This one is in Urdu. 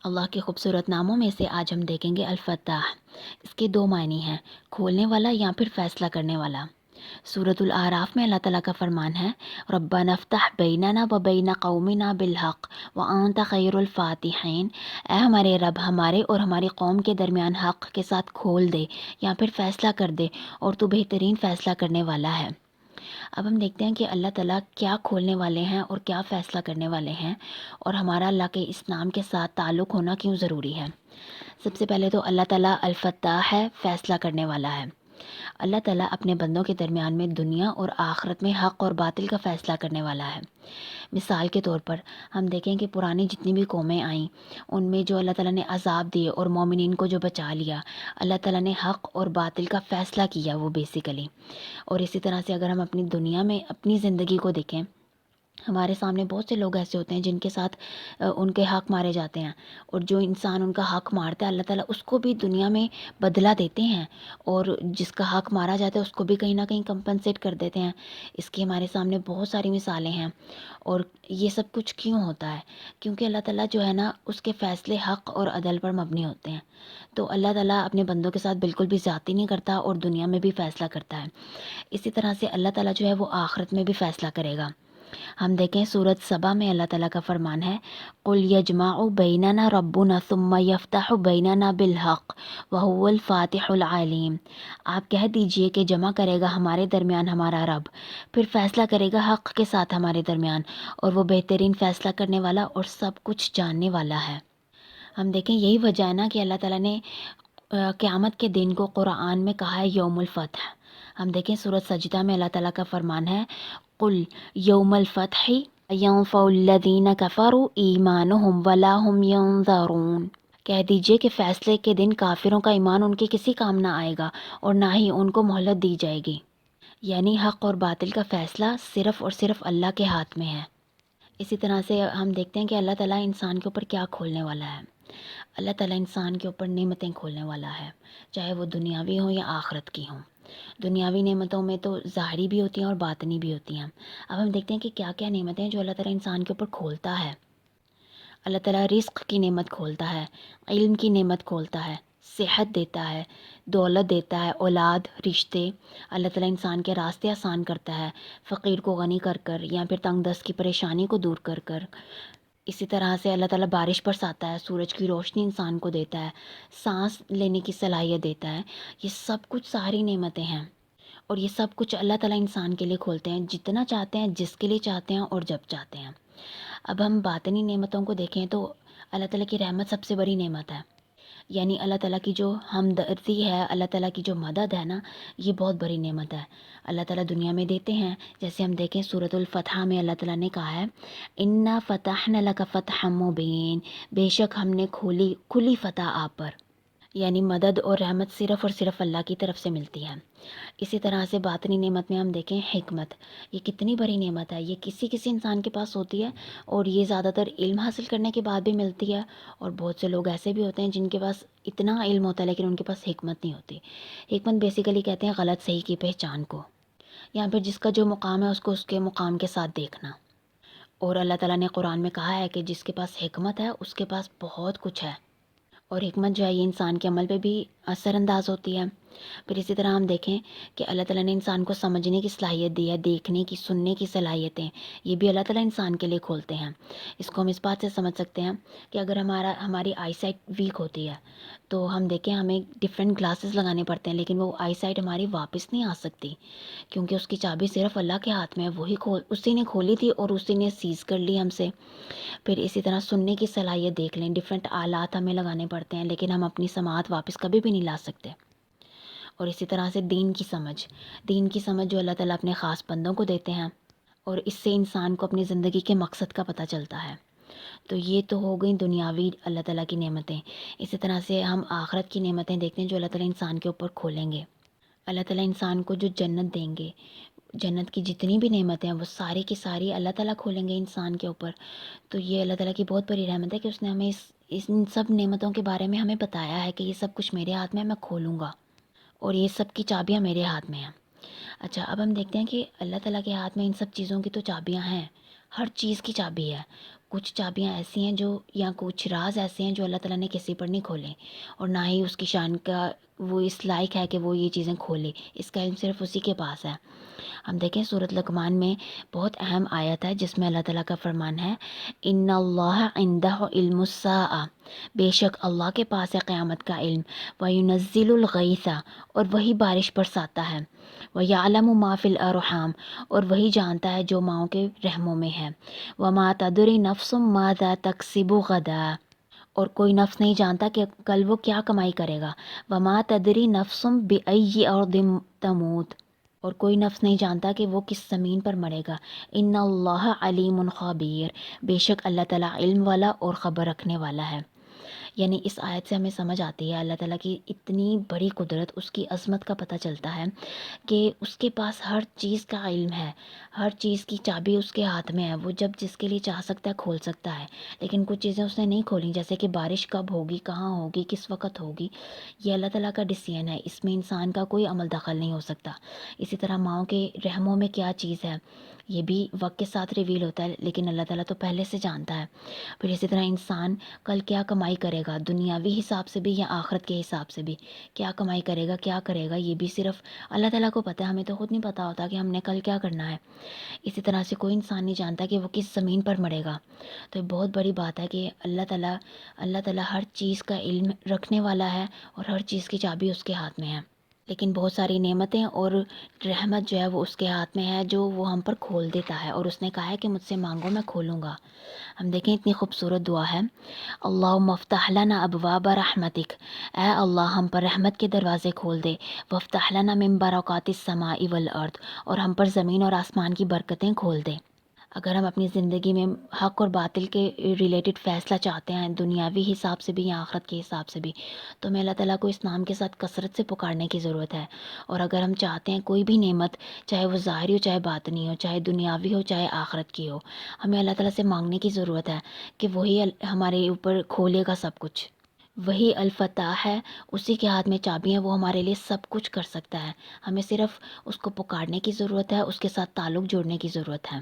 اللہ کے خوبصورت ناموں میں سے آج ہم دیکھیں گے الفتاح۔ اس کے دو معنی ہیں، کھولنے والا یا پھر فیصلہ کرنے والا۔ سورۃ الاعراف میں اللہ تعالیٰ کا فرمان ہے، ربنا افتح بیننا و بین قومنا بالحق وانت خیر الفاتحین۔ اے ہمارے رب، ہمارے اور ہماری قوم کے درمیان حق کے ساتھ کھول دے یا پھر فیصلہ کر دے، اور تو بہترین فیصلہ کرنے والا ہے۔ اب ہم دیکھتے ہیں کہ اللہ تعالیٰ کیا کھولنے والے ہیں اور کیا فیصلہ کرنے والے ہیں، اور ہمارا اللہ کے اس نام کے ساتھ تعلق ہونا کیوں ضروری ہے۔ سب سے پہلے تو اللہ تعالیٰ الفتاح ہے، فیصلہ کرنے والا ہے۔ اللہ تعالیٰ اپنے بندوں کے درمیان میں دنیا اور آخرت میں حق اور باطل کا فیصلہ کرنے والا ہے۔ مثال کے طور پر ہم دیکھیں کہ پرانی جتنی بھی قومیں آئیں، ان میں جو اللہ تعالیٰ نے عذاب دیے اور مومنین کو جو بچا لیا، اللہ تعالیٰ نے حق اور باطل کا فیصلہ کیا وہ بیسیکلی۔ اور اسی طرح سے اگر ہم اپنی دنیا میں اپنی زندگی کو دیکھیں، ہمارے سامنے بہت سے لوگ ایسے ہوتے ہیں جن کے ساتھ ان کے حق مارے جاتے ہیں، اور جو انسان ان کا حق مارتا ہے اللہ تعالیٰ اس کو بھی دنیا میں بدلہ دیتے ہیں، اور جس کا حق مارا جاتا ہے اس کو بھی کہیں نہ کہیں کمپنسیٹ کر دیتے ہیں۔ اس کی ہمارے سامنے بہت ساری مثالیں ہیں۔ اور یہ سب کچھ کیوں ہوتا ہے؟ کیونکہ اللہ تعالیٰ جو ہے نا، اس کے فیصلے حق اور عدل پر مبنی ہوتے ہیں۔ تو اللہ تعالیٰ اپنے بندوں کے ساتھ بالکل بھی زیادتی نہیں کرتا، اور دنیا میں بھی فیصلہ کرتا ہے۔ اسی طرح سے اللہ تعالیٰ جو ہے وہ آخرت میں بھی فیصلہ کرے گا۔ ہم دیکھیں سورۃ سبا میں اللہ تعالیٰ کا فرمان ہے، قُلْ يَجْمَعُ بَيْنَنَا رَبُّنَا ثُمَّ يَفْتَحُ بَيْنَنَا بِالْحَقِّ وَهُوَ الْفَاتِحُ الْعَلِيمُ۔ آپ کہہ دیجئے کہ جمع کرے گا ہمارے درمیان ہمارا رب، پھر فیصلہ کرے گا حق کے ساتھ ہمارے درمیان، اور وہ بہترین فیصلہ کرنے والا اور سب کچھ جاننے والا ہے۔ ہم دیکھیں یہی وجہ ہے نا کہ اللہ تعالیٰ نے قیامت کے دن کو قرآن میں کہا ہے یوم الفتح۔ ہم دیکھیں سورۃ سجدہ میں اللہ تعالیٰ کا فرمان ہے، قُلْ یوم الفتح ينفع الذین کفروا ایمانہم ولا هم ینظرون۔ کہہ دیجئے کہ فیصلے کے دن کافروں کا ایمان ان کے کسی کام نہ آئے گا، اور نہ ہی ان کو مہلت دی جائے گی۔ یعنی حق اور باطل کا فیصلہ صرف اور صرف اللہ کے ہاتھ میں ہے۔ اسی طرح سے ہم دیکھتے ہیں کہ اللہ تعالیٰ انسان کے اوپر کیا کھولنے والا ہے۔ اللہ تعالیٰ انسان کے اوپر نعمتیں کھولنے والا ہے، چاہے وہ دنیاوی ہوں یا آخرت کی ہوں۔ دنیاوی نعمتوں میں تو ظاہری بھی ہوتی ہیں اور باطنی بھی ہوتی ہیں۔ اب ہم دیکھتے ہیں کہ کیا کیا نعمتیں ہیں جو اللہ تعالیٰ انسان کے اوپر کھولتا ہے۔ اللہ تعالیٰ رزق کی نعمت کھولتا ہے، علم کی نعمت کھولتا ہے، صحت دیتا ہے، دولت دیتا ہے، اولاد، رشتے۔ اللہ تعالیٰ انسان کے راستے آسان کرتا ہے، فقیر کو غنی کر کر یا پھر تنگ دست کی پریشانی کو دور کر کر۔ اسی طرح سے اللہ تعالیٰ بارش برساتا ہے، سورج کی روشنی انسان کو دیتا ہے، سانس لینے کی صلاحیت دیتا ہے۔ یہ سب کچھ ساری نعمتیں ہیں، اور یہ سب کچھ اللہ تعالیٰ انسان کے لیے کھولتے ہیں، جتنا چاہتے ہیں، جس کے لیے چاہتے ہیں اور جب چاہتے ہیں۔ اب ہم باطنی نعمتوں کو دیکھیں تو اللہ تعالیٰ کی رحمت سب سے بڑی نعمت ہے۔ یعنی اللہ تعالیٰ کی جو ہمدردی ہے، اللہ تعالیٰ کی جو مدد ہے نا، یہ بہت بڑی نعمت ہے۔ اللہ تعالیٰ دنیا میں دیتے ہیں، جیسے ہم دیکھیں سورۃ الفتح میں اللہ تعالیٰ نے کہا ہے، اِنَّا فَتَحْنَا لَكَ فَتْحًا مُبِينًا، بے شک ہم نے کھلی فتح آپ پر۔ یعنی مدد اور رحمت صرف اور صرف اللہ کی طرف سے ملتی ہے۔ اسی طرح سے باطنی نعمت میں ہم دیکھیں حکمت، یہ کتنی بڑی نعمت ہے، یہ کسی انسان کے پاس ہوتی ہے، اور یہ زیادہ تر علم حاصل کرنے کے بعد بھی ملتی ہے، اور بہت سے لوگ ایسے بھی ہوتے ہیں جن کے پاس اتنا علم ہوتا ہے لیکن ان کے پاس حکمت نہیں ہوتی۔ حکمت بیسیکلی کہتے ہیں غلط صحیح کی پہچان کو، یا پھر جس کا جو مقام ہے اس کو اس کے مقام کے ساتھ دیکھنا۔ اور اللہ تعالیٰ نے قرآن میں کہا ہے کہ جس کے پاس حکمت ہے اس کے پاس بہت کچھ ہے، اور حکمت جو ہے یہ انسان کے عمل پہ بھی اثر انداز ہوتی ہے۔ پھر اسی طرح ہم دیکھیں کہ اللہ تعالیٰ نے انسان کو سمجھنے کی صلاحیت دی ہے، دیکھنے کی، سننے کی صلاحیتیں، یہ بھی اللہ تعالیٰ انسان کے لیے کھولتے ہیں۔ اس کو ہم اس بات سے سمجھ سکتے ہیں کہ اگر ہماری آئی سائٹ ویک ہوتی ہے تو ہم دیکھیں ہمیں ڈفرینٹ گلاسز لگانے پڑتے ہیں، لیکن وہ آئی سائٹ ہماری واپس نہیں آ سکتی، کیونکہ اس کی چابی صرف اللہ کے ہاتھ میں ہے، اسی نے کھولی تھی اور اسی نے سیز کر لی ہم سے۔ پھر اسی طرح سننے کی صلاحیت دیکھ لیں، ڈفرینٹ آلات ہمیں لگانے پڑتے ہیں، لیکن ہم اپنی سماعت واپس کبھی بھی نہیں لا سکتے۔ اور اسی طرح سے دین کی سمجھ جو اللہ تعالیٰ اپنے خاص بندوں کو دیتے ہیں، اور اس سے انسان کو اپنی زندگی کے مقصد کا پتہ چلتا ہے۔ تو یہ تو ہو گئی دنیاوی اللہ تعالیٰ کی نعمتیں۔ اسی طرح سے ہم آخرت کی نعمتیں دیکھتے ہیں جو اللہ تعالیٰ انسان کے اوپر کھولیں گے۔ اللہ تعالیٰ انسان کو جو جنت دیں گے، جنت کی جتنی بھی نعمتیں ہیں وہ ساری کی ساری اللہ تعالیٰ کھولیں گے انسان کے اوپر۔ تو یہ اللہ تعالیٰ کی بہت بڑی رحمت ہے کہ اس نے ہمیں ان سب نعمتوں کے بارے میں ہمیں بتایا ہے کہ یہ سب کچھ میرے ہاتھ میں کھولوں گا، اور یہ سب کی چابیاں میرے ہاتھ میں ہیں۔ اچھا، اب ہم دیکھتے ہیں کہ اللہ تعالیٰ کے ہاتھ میں ان سب چیزوں کی تو چابیاں ہیں، ہر چیز کی چابی ہے، کچھ چابیاں ایسی ہیں جو یا کچھ راز ایسے ہیں جو اللہ تعالیٰ نے کسی پر نہیں کھولے، اور نہ ہی اس کی شان کا وہ اس لائق ہے کہ وہ یہ چیزیں کھولے، اس کا علم صرف اسی کے پاس ہے۔ ہم دیکھیں سورۃ لقمان میں بہت اہم آیت ہے جس میں اللہ تعالیٰ کا فرمان ہے، ان اللہ عندہ علم الساعہ، بے شک اللہ کے پاس ہے قیامت کا علم، وینزل الغیث، اور وہی بارش برساتا ہے، ویعلم ما فی الارحام، اور وہی جانتا ہے جو ماؤں کے رحموں میں ہے، وما تدری نفس ماذا تکسب غدا، اور کوئی نفس نہیں جانتا کہ کل وہ کیا کمائی کرے گا، وما تدری نفس بأی ارض تموت، اور کوئی نفس نہیں جانتا کہ وہ کس زمین پر مرے گا، ان اللہ علیم خبیر، بے شک اللہ تعالیٰ علم والا اور خبر رکھنے والا ہے۔ یعنی اس آیت سے ہمیں سمجھ آتی ہے اللہ تعالیٰ کی اتنی بڑی قدرت، اس کی عظمت کا پتہ چلتا ہے کہ اس کے پاس ہر چیز کا علم ہے، ہر چیز کی چابی اس کے ہاتھ میں ہے، وہ جب جس کے لیے چاہ سکتا ہے کھول سکتا ہے، لیکن کچھ چیزیں اس نے نہیں کھولیں، جیسے کہ بارش کب ہوگی، کہاں ہوگی، کس وقت ہوگی، یہ اللہ تعالیٰ کا ڈیسیژن ہے، اس میں انسان کا کوئی عمل دخل نہیں ہو سکتا۔ اسی طرح ماؤں کے رحموں میں کیا چیز ہے یہ بھی وقت کے ساتھ ریویل ہوتا ہے، لیکن اللہ تعالیٰ تو پہلے سے جانتا ہے۔ پھر اسی طرح انسان کل کیا کمائی کرے گا، دنیاوی حساب سے بھی یا آخرت کے حساب سے بھی، کیا کمائی کرے گا، کیا کرے گا، یہ بھی صرف اللہ تعالیٰ کو پتہ ہے، ہمیں تو خود نہیں پتہ ہوتا کہ ہم نے کل کیا کرنا ہے۔ اسی طرح سے کوئی انسان نہیں جانتا کہ وہ کس زمین پر مرے گا۔ تو یہ بہت بڑی بات ہے کہ اللہ تعالیٰ ہر چیز کا علم رکھنے والا ہے، اور ہر چیز کی چابی اس کے ہاتھ میں ہے، لیکن بہت ساری نعمتیں اور رحمت جو ہے وہ اس کے ہاتھ میں ہے، جو وہ ہم پر کھول دیتا ہے، اور اس نے کہا ہے کہ مجھ سے مانگو میں کھولوں گا۔ ہم دیکھیں اتنی خوبصورت دعا ہے، اللہم افتح لنا ابواب رحمتک، اے اللہ ہم پر رحمت کے دروازے کھول دے، وافتح لنا من برکات السماء والارض، اور ہم پر زمین اور آسمان کی برکتیں کھول دے۔ اگر ہم اپنی زندگی میں حق اور باطل کے ریلیٹڈ فیصلہ چاہتے ہیں، دنیاوی حساب سے بھی یا آخرت کے حساب سے بھی، تو ہمیں اللہ تعالیٰ کو اس نام کے ساتھ کثرت سے پکارنے کی ضرورت ہے۔ اور اگر ہم چاہتے ہیں کوئی بھی نعمت، چاہے وہ ظاہری ہو چاہے باطنی ہو، چاہے دنیاوی ہو چاہے آخرت کی ہو، ہمیں اللہ تعالیٰ سے مانگنے کی ضرورت ہے کہ وہی ہمارے اوپر کھولے گا سب کچھ۔ وہی الفتاح ہے، اسی کے ہاتھ میں چابی ہیں، وہ ہمارے لیے سب کچھ کر سکتا ہے، ہمیں صرف اس کو پکارنے کی ضرورت ہے، اس کے ساتھ تعلق جوڑنے کی ضرورت ہے۔